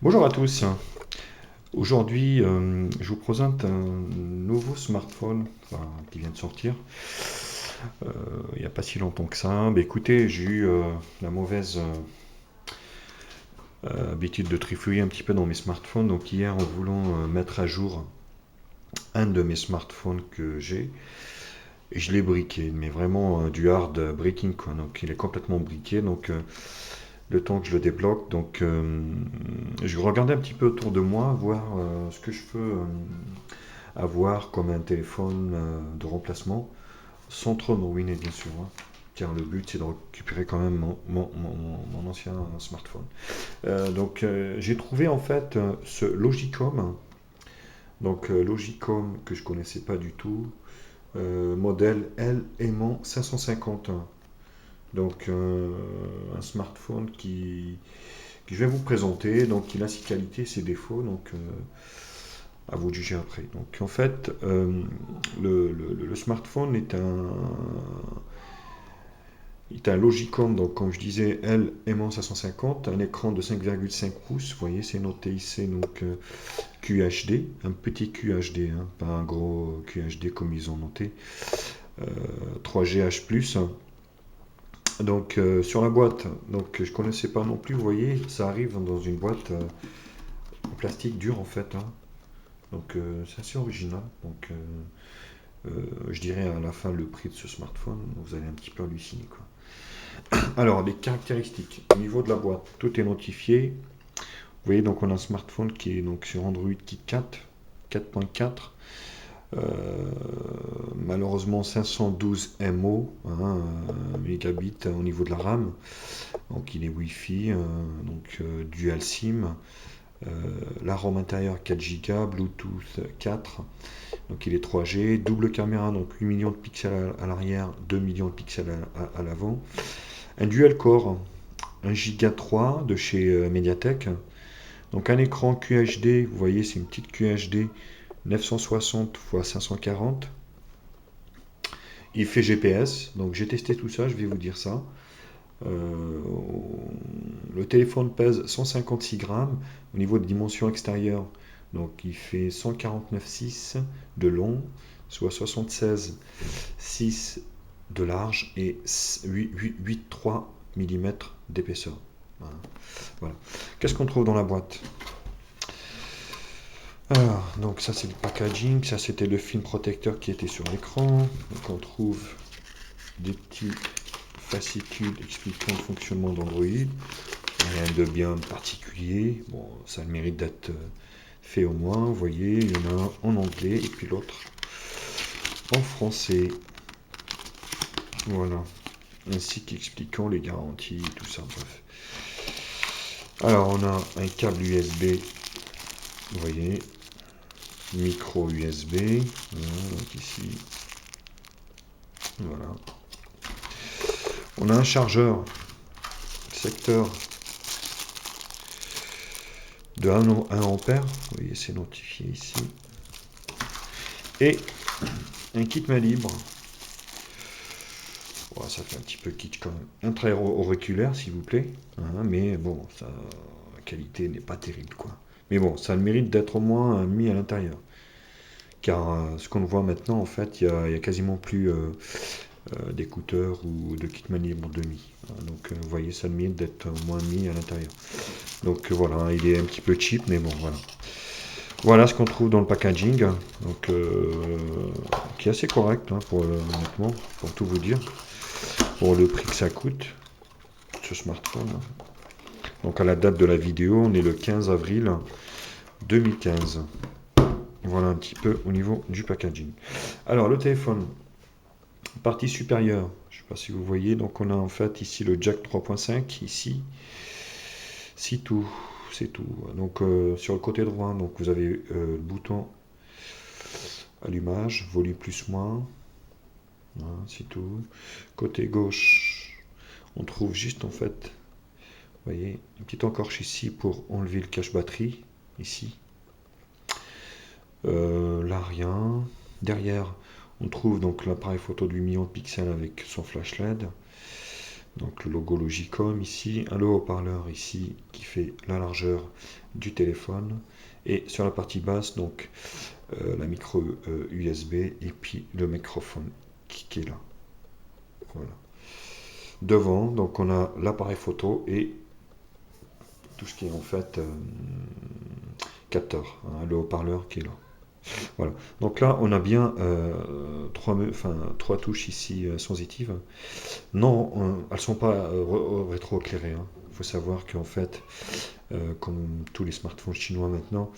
Bonjour à tous. Aujourd'hui, je vous présente un nouveau smartphone qui vient de sortir il n'y a pas si longtemps que ça. Écoutez, j'ai eu la mauvaise habitude de trifouiller un petit peu dans mes smartphones. Donc hier, en voulant mettre à jour un de mes smartphones que j'ai, et je l'ai briqué, mais vraiment du hard breaking quoi. Donc il est complètement briqué. Donc le temps que je le débloque, je regardais un petit peu autour de moi, voir ce que je peux avoir comme un téléphone de remplacement, sans trop me ruiner bien sûr, hein. Car le but c'est de récupérer quand même mon ancien smartphone. J'ai trouvé en fait ce Logicom, Logicom que je connaissais pas du tout, modèle L aimant 550. Un smartphone que je vais vous présenter. Donc il a ses qualités, ses défauts. À vous de juger après. Donc en fait, le smartphone est un Logicom, donc comme je disais, L aimant 550, un écran de 5,5 pouces, vous voyez, c'est noté ici, QHD, un petit QHD, hein, pas un gros QHD comme ils ont noté, 3GH+. Sur la boîte, je connaissais pas non plus, vous voyez, ça arrive dans une boîte en plastique dur en fait, hein. C'est assez original. Je dirais à la fin le prix de ce smartphone, vous allez un petit peu halluciner quoi. Alors les caractéristiques, au niveau de la boîte, tout est notifié. Vous voyez donc on a un smartphone qui est donc sur Android KitKat 4.4. Malheureusement 512 MO, hein, mégabits au niveau de la RAM. Donc il est Wi-Fi, dual SIM. Euh, la ROM intérieure 4 Go, Bluetooth 4. Donc il est 3G, double caméra, donc 8 millions de pixels à l'arrière, 2 millions de pixels à l'avant. Un dual core, 1 Go 3 de chez Mediatek. Donc un écran QHD, vous voyez c'est une petite QHD 960 x 540. Il fait GPS, donc j'ai testé tout ça, je vais vous dire ça. Euh, le téléphone pèse 156 grammes au niveau de dimension extérieure. Donc il fait 149,6 de long, soit 76,6 de large et 8,3 mm d'épaisseur. Voilà. Voilà. Qu'est-ce qu'on trouve dans la boîte? Alors, donc ça c'est le packaging, ça c'était le film protecteur qui était sur l'écran. Donc on trouve des petits fascicules expliquant le fonctionnement d'Android. Rien de bien particulier. Bon, ça a le mérite d'être fait au moins. Vous voyez, il y en a un en anglais et puis l'autre en français. Voilà. Ainsi qu'expliquant les garanties, tout ça. Bref. Alors, on a un câble USB. Vous voyez, micro USB. Voilà, donc ici. Voilà. On a un chargeur secteur de 1 ampère. Vous voyez, c'est notifié ici. Et un kit main libre. Ouais, ça fait un petit peu kitsch quand même. Un trait auriculaire, s'il vous plaît, hein, mais bon, la qualité n'est pas terrible, quoi. Mais bon, ça a le mérite d'être au moins mis à l'intérieur. Car ce qu'on voit maintenant, en fait, il y a quasiment plus d'écouteurs ou de kit libre demi. Vous voyez, ça a le mérite d'être au moins mis à l'intérieur. Voilà, il est un petit peu cheap, mais bon, voilà. Voilà ce qu'on trouve dans le packaging, qui est assez correct, hein, honnêtement, pour tout vous dire, pour le prix que ça coûte, ce smartphone. Donc à la date de la vidéo, on est le 15 avril 2015. Voilà un petit peu au niveau du packaging. Alors le téléphone, partie supérieure, je ne sais pas si vous voyez, donc on a en fait ici le jack 3.5, ici, c'est tout. C'est tout. Sur le côté droit, donc vous avez le bouton allumage, volume plus moins, voilà, c'est tout. Côté gauche, on trouve juste en fait, vous voyez, une petite encorche ici pour enlever le cache batterie, ici. Là rien. Derrière, on trouve donc l'appareil photo du million de pixels avec son flash LED. Donc le logo Logicom ici, un haut-parleur ici qui fait la largeur du téléphone. Et sur la partie basse, donc la micro USB et puis le microphone qui est là. Voilà. Devant, donc on a l'appareil photo et tout ce qui est en fait capteur, hein, le haut-parleur qui est là. Voilà. Donc là, on a bien trois touches ici sensitives. Non, elles ne sont pas rétro-éclairées. Hein. Il faut savoir qu'en fait, comme tous les smartphones chinois maintenant,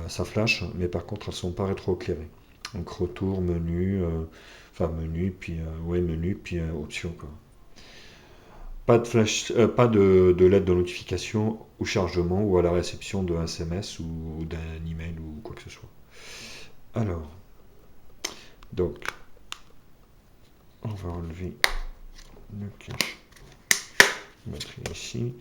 ça flash, mais par contre, elles ne sont pas rétro-éclairées. Donc retour, menu, menu, puis ouais, menu, puis option quoi. Pas de flash, pas de LED de notification au chargement ou à la réception d'un SMS ou d'un email ou quoi que ce soit. Alors, donc, on va enlever le cache batterie ici.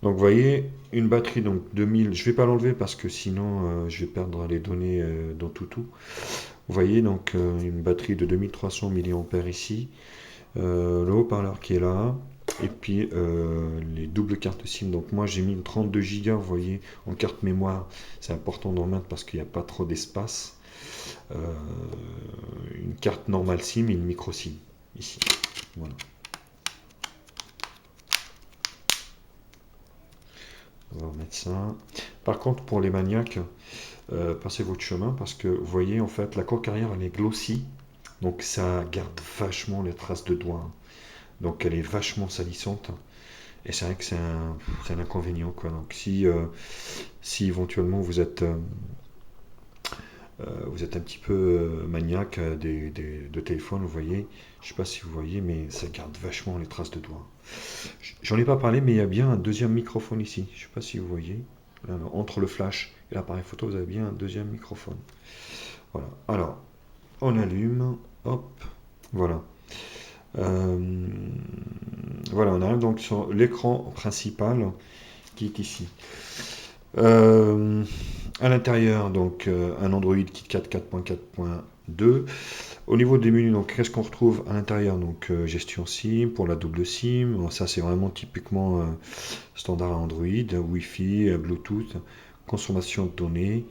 Donc, vous voyez, une batterie donc 2000. Je vais pas l'enlever parce que sinon je vais perdre les données dans tout. Vous voyez donc une batterie de 2300 mAh ici, le haut-parleur qui est là. Et puis les doubles cartes SIM. Donc moi j'ai mis une 32 Go, vous voyez, en carte mémoire. C'est important d'en mettre parce qu'il n'y a pas trop d'espace. Une carte normale SIM et une micro SIM ici. Voilà. On va remettre ça. Par contre, pour les maniaques, passez votre chemin parce que vous voyez en fait la coque arrière elle est glossy, donc ça garde vachement les traces de doigts. Donc elle est vachement salissante. Et c'est vrai que c'est un inconvénient quoi. Donc si éventuellement vous êtes un petit peu maniaque de téléphone, vous voyez, je sais pas si vous voyez, mais ça garde vachement les traces de doigts. J'en ai pas parlé, mais il y a bien un deuxième microphone ici. Je sais pas si vous voyez. Alors, entre le flash et l'appareil photo, vous avez bien un deuxième microphone. Voilà. Alors, on allume. Hop. Voilà. Voilà, on arrive donc sur l'écran principal qui est ici. À l'intérieur, donc un Android KitKat 4.4.2. Au niveau des menus, donc qu'est-ce qu'on retrouve à l'intérieur? Donc gestion SIM pour la double SIM. Bon, ça c'est vraiment typiquement standard Android, Wi-Fi, Bluetooth, consommation de données,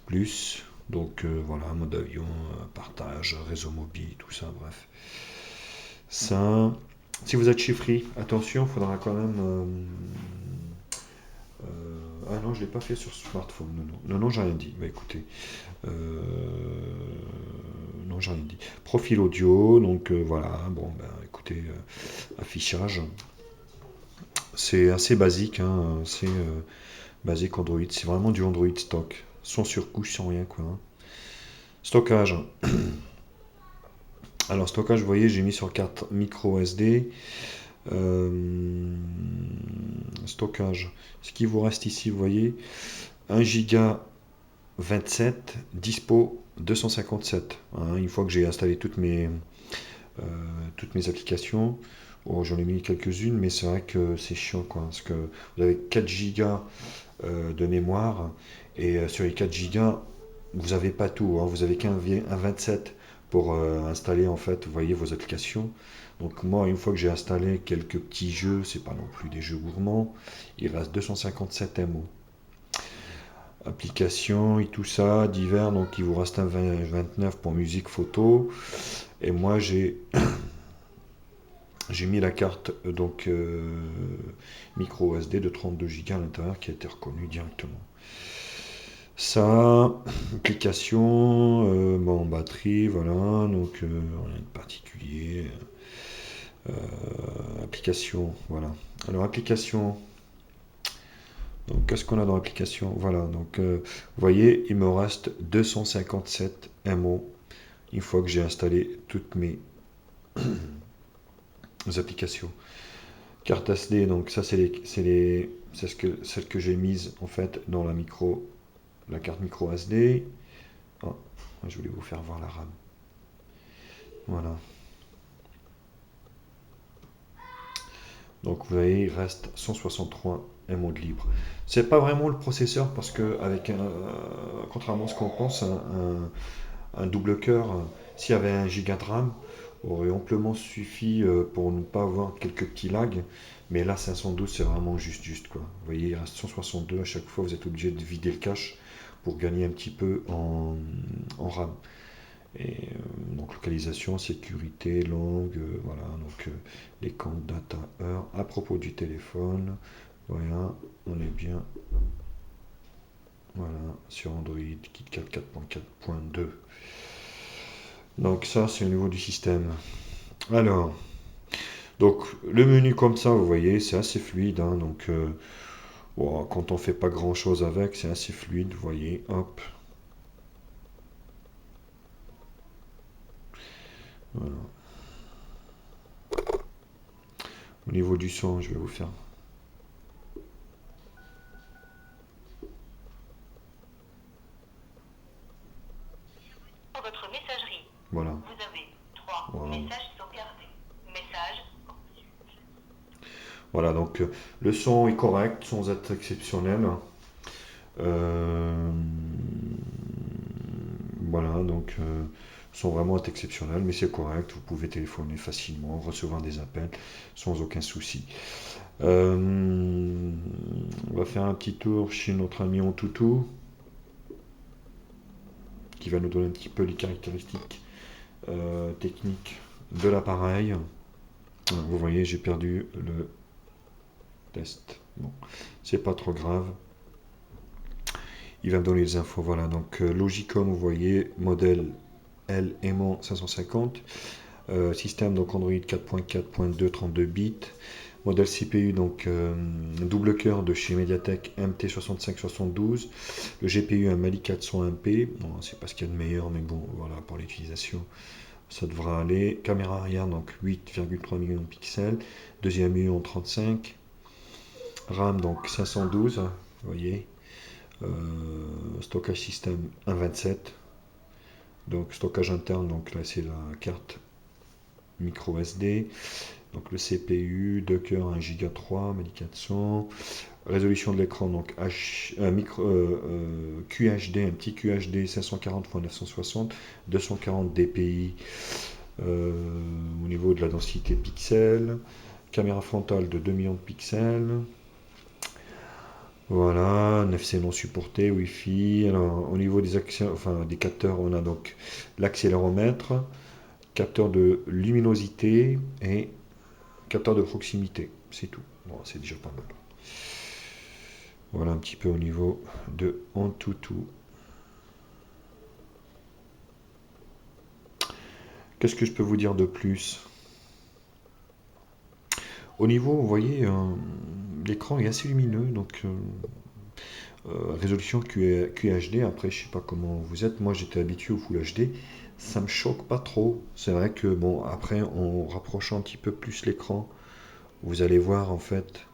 plus. Donc voilà, mode avion, partage, réseau mobile, tout ça, bref. Ça, si vous êtes chez Free, attention, il faudra quand même. Ah non, je l'ai pas fait sur smartphone. Non, j'ai rien dit. Bah écoutez, non, j'ai rien dit. Profil audio, donc voilà. Bon, ben écoutez, affichage. C'est assez basique, hein, c'est basique Android. C'est vraiment du Android stock, sans surcouche, sans rien quoi. Hein. Stockage. Alors stockage, vous voyez, j'ai mis sur carte micro SD. Stockage. Ce qui vous reste ici, vous voyez, 1 giga 27, dispo 257. Hein, une fois que j'ai installé toutes mes applications, oh, j'en ai mis quelques-unes, mais c'est vrai que c'est chiant, quoi, parce que vous avez 4 gigas de mémoire, et sur les 4 gigas, vous n'avez pas tout, hein, vous n'avez qu'un 27 pour installer, en fait, vous voyez, vos applications. Donc moi, une fois que j'ai installé quelques petits jeux, c'est pas non plus des jeux gourmands, il reste 257 MO. Applications et tout ça, divers, donc il vous reste un 29 pour musique, photo. Et moi j'ai mis la carte donc micro SD de 32 Go à l'intérieur qui a été reconnue directement. Ça, application, bon, batterie, voilà, donc rien de particulier. Application, voilà. Alors application, donc qu'est-ce qu'on a dans l'application? Voilà, donc vous voyez, il me reste 257 MO une fois que j'ai installé toutes mes applications. Carte SD, donc ça c'est celle que j'ai mise en fait dans la carte micro SD. Oh, je voulais vous faire voir la RAM. Voilà. Donc vous voyez, il reste 163 MO de libre. C'est pas vraiment le processeur parce que contrairement à ce qu'on pense, un double cœur, s'il y avait 1 giga de RAM, aurait amplement suffi pour ne pas avoir quelques petits lags. Mais là, 512, c'est vraiment juste, quoi. Vous voyez, il reste 162. À chaque fois, vous êtes obligé de vider le cache pour gagner un petit peu en RAM. Et donc, localisation, sécurité, langue, voilà. Donc, les camps, data, heure. À propos du téléphone, voilà, on est bien. Voilà, sur Android, KitKat 4.4.2. Donc, ça, c'est au niveau du système. Alors. Donc le menu comme ça, vous voyez, c'est assez fluide, hein, donc bon, quand on fait pas grand chose avec, c'est assez fluide, vous voyez, hop. Voilà. Au niveau du son, je vais vous faire. Votre messagerie. Voilà. Vous avez 3 Voilà. messages sauvegardés. Message. Voilà, donc le son est correct, sans être exceptionnel. Euh, voilà, donc sont vraiment exceptionnels, mais c'est correct. Vous pouvez téléphoner facilement, recevoir des appels sans aucun souci. On va faire un petit tour chez notre ami Ontoutou, qui va nous donner un petit peu les caractéristiques techniques de l'appareil. Vous voyez, j'ai perdu le test. Bon, c'est pas trop grave. Il va me donner les infos. Voilà, donc Logicom, vous voyez, modèle L aimant 550. Système donc Android 4.4.2 32 bits. Modèle CPU donc double cœur de chez Mediatek MT6572. Le GPU un Mali 401P. Bon, c'est pas ce qu'il y a de meilleur, mais bon, voilà, pour l'utilisation, ça devra aller. Caméra arrière donc 8,3 millions de pixels. Deuxième million 35. RAM donc 512. Vous voyez. Stockage système 1.27. Donc stockage interne, donc là c'est la carte micro SD. Donc le CPU, 2 cœurs 1 Go 3, 1400. Résolution de l'écran, donc QHD, un petit QHD 540 x 960, 240 dpi au niveau de la densité pixels. Caméra frontale de 2 millions de pixels. Voilà, NFC non supporté, Wi-Fi. Alors, au niveau des capteurs, on a donc l'accéléromètre, capteur de luminosité et capteur de proximité. C'est tout. Bon, c'est déjà pas mal. Voilà un petit peu au niveau de Ontoutou. Qu'est-ce que je peux vous dire de plus? Au niveau, vous voyez, l'écran est assez lumineux, donc résolution QHD. Après, je sais pas comment vous êtes. Moi, j'étais habitué au Full HD. Ça me choque pas trop. C'est vrai que bon, après, en rapprochant un petit peu plus l'écran, vous allez voir en fait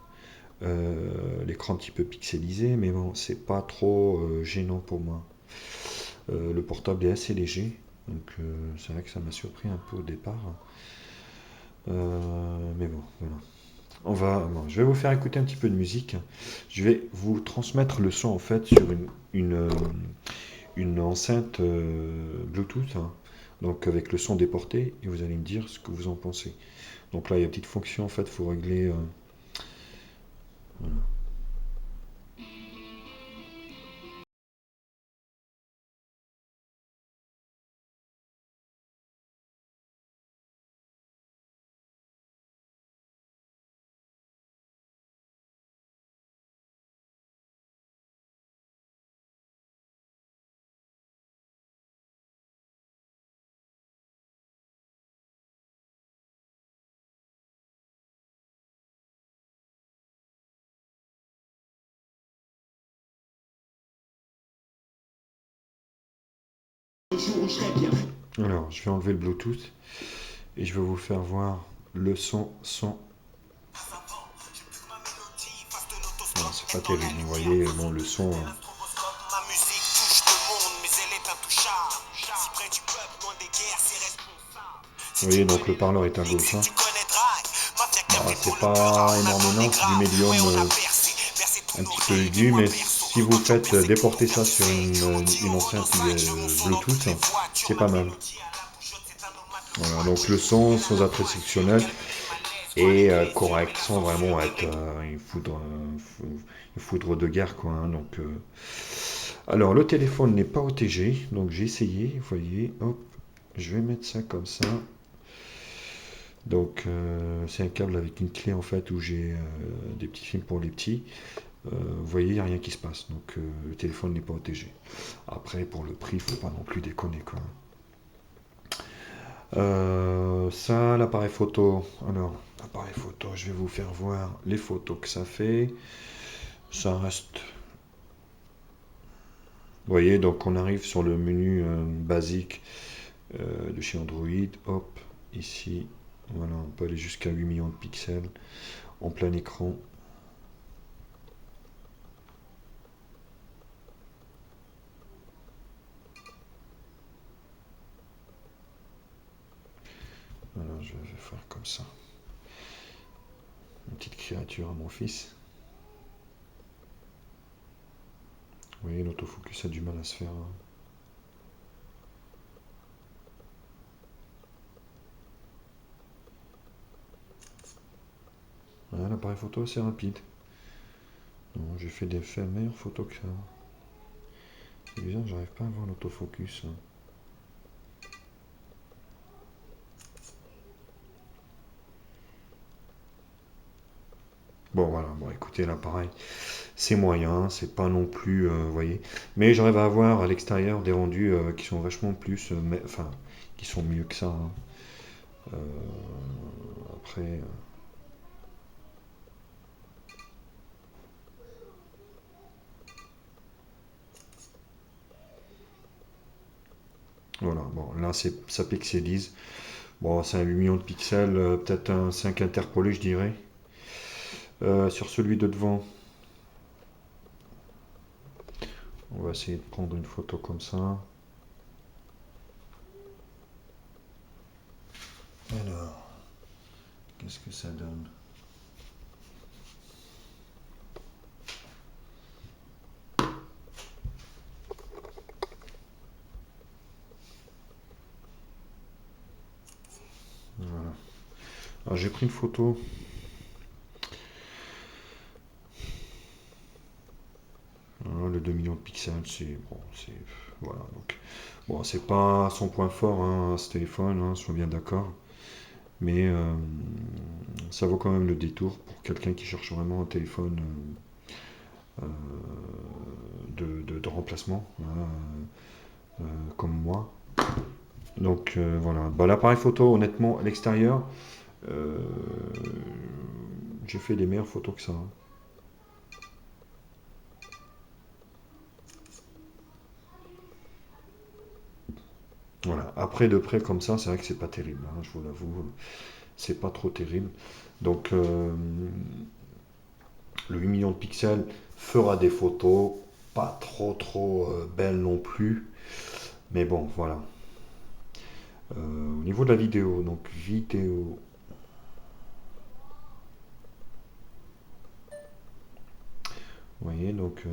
l'écran un petit peu pixelisé, mais bon, c'est pas trop gênant pour moi. Le portable est assez léger, donc c'est vrai que ça m'a surpris un peu au départ. Mais bon, voilà. Bon, je vais vous faire écouter un petit peu de musique. Je vais vous transmettre le son en fait sur une enceinte Bluetooth, hein, donc avec le son déporté, et vous allez me dire ce que vous en pensez. Donc là, il y a une petite fonction en fait, il faut régler. Voilà. Alors, je vais enlever le Bluetooth et je vais vous faire voir le son sans. Non, c'est pas terrible, vous voyez, bon, le son. Vous voyez, donc le parleur est à gauche. Hein. Bah, c'est pas énormément, c'est du médium un petit peu aigu, mais si vous faites déporter ça sur une enceinte Bluetooth, c'est pas mal. Voilà, donc le son sans être exceptionnel et correct, sans vraiment être une foudre de guerre, quoi, hein, donc, alors, le téléphone n'est pas OTG, donc j'ai essayé, vous voyez, hop, je vais mettre ça comme ça. Donc, c'est un câble avec une clé, en fait, où j'ai des petits fils pour les petits. Vous voyez, il n'y a rien qui se passe, donc le téléphone n'est pas OTG. Après, pour le prix, il faut pas non plus déconner, quoi. Ça, l'appareil photo. Alors, l'appareil photo, je vais vous faire voir les photos que ça fait. Ça reste. Vous voyez, donc on arrive sur le menu basique de chez Android. Hop, ici. Voilà, on peut aller jusqu'à 8 millions de pixels en plein écran. Voilà, je vais faire comme ça. Une petite créature à mon fils. Vous voyez, l'autofocus a du mal à se faire. Voilà, l'appareil photo assez rapide. J'ai fait des meilleures photos que ça. C'est bizarre, j'arrive pas à voir l'autofocus. Bon, voilà, bon, écoutez, là, pareil, c'est moyen, c'est pas non plus, vous voyez. Mais j'arrive à avoir à l'extérieur des rendus qui sont vachement plus, enfin, qui sont mieux que ça, hein. Après, voilà, bon, là, ça pixelise. Bon, c'est un 8 millions de pixels, peut-être un 5 interpolé, je dirais. Sur celui de devant, on va essayer de prendre une photo comme ça. Alors, qu'est-ce que ça donne? Voilà. Alors, j'ai pris une photo. Voilà, le 2 millions de pixels, c'est bon, voilà. Donc, bon, c'est pas son point fort, hein, ce téléphone, hein, sois bien d'accord. Mais ça vaut quand même le détour pour quelqu'un qui cherche vraiment un téléphone de remplacement, hein, comme moi. Donc voilà. Bah, l'appareil photo, honnêtement, à l'extérieur, euh, j'ai fait des meilleures photos que ça, hein. Voilà. Après, de près comme ça, c'est vrai que c'est pas terrible, hein, je vous l'avoue. C'est pas trop terrible. Donc, le 8 millions de pixels fera des photos pas trop belles non plus. Mais bon, voilà. Au niveau de la vidéo, donc vidéo, vous voyez, donc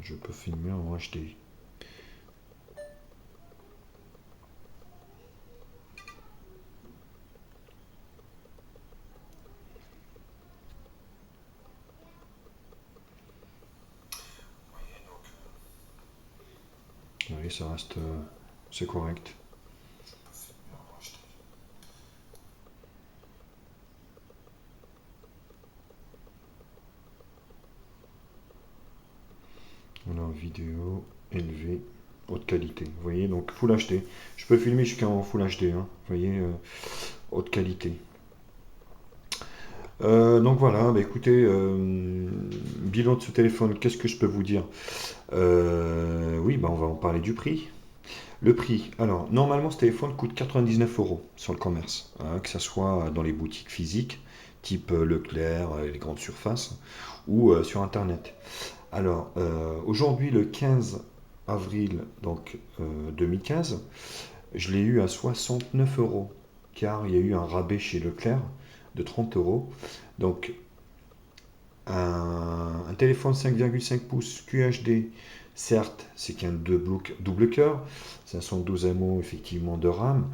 je peux filmer en HD. Vous voyez, ça reste, c'est correct. Voilà, vidéo élevée, haute qualité. Vous voyez, donc Full HD. Je peux filmer jusqu'en Full HD, hein. Vous voyez, haute qualité. Donc voilà, bah écoutez, bilan de ce téléphone, qu'est-ce que je peux vous dire? Oui, bah on va en parler du prix. Le prix, alors normalement ce téléphone coûte 99 euros sur le commerce, hein, que ce soit dans les boutiques physiques, type Leclerc, les grandes surfaces, ou sur Internet. Alors aujourd'hui, le 15 avril donc, 2015, je l'ai eu à 69 euros, car il y a eu un rabais chez Leclerc de 30 euros. Donc un téléphone 5,5 pouces QHD Certes, c'est qu'un double cœur, 512 MO effectivement de RAM.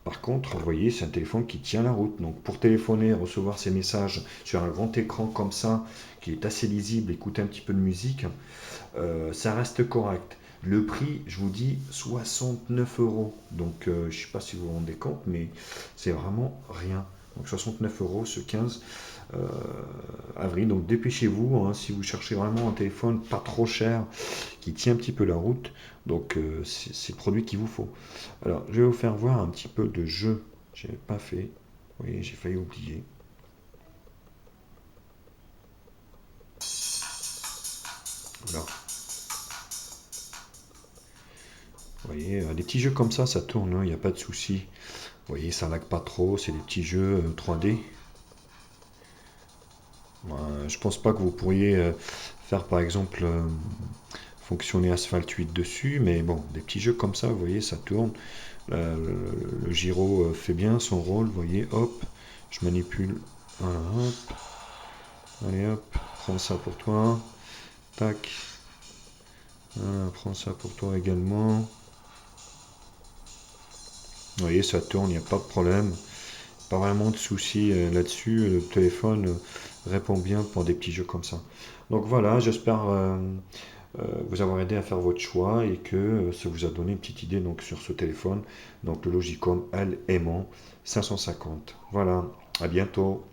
Par contre, vous voyez, c'est un téléphone qui tient la route. Donc pour téléphoner, recevoir ces messages sur un grand écran comme ça, qui est assez lisible, écouter un petit peu de musique, ça reste correct. Le prix, je vous dis, 69 euros. Donc je ne sais pas si vous vous rendez compte, mais c'est vraiment rien. Donc 69 euros ce 15 avril. Donc dépêchez-vous, hein, si vous cherchez vraiment un téléphone pas trop cher, qui tient un petit peu la route. Donc c'est le produit qu'il vous faut. Alors je vais vous faire voir un petit peu de jeu. J'ai pas fait. Oui, j'ai failli oublier. Alors, vous voyez, des petits jeux comme ça tourne, il n'y a pas de souci. Vous voyez, ça lag pas trop, c'est des petits jeux 3D. Je pense pas que vous pourriez faire par exemple fonctionner Asphalt 8 dessus, mais bon, des petits jeux comme ça, vous voyez, ça tourne. Le gyro fait bien son rôle, vous voyez, hop, je manipule. Voilà, hop, allez hop, prends ça pour toi. Tac, voilà, prends ça pour toi également. Vous voyez, ça tourne, il n'y a pas de problème. Pas vraiment de soucis là-dessus. Le téléphone répond bien pour des petits jeux comme ça. Donc voilà, j'espère vous avoir aidé à faire votre choix et que ça vous a donné une petite idée donc, sur ce téléphone. Donc le Logicom L Aimant 550. Voilà, à bientôt.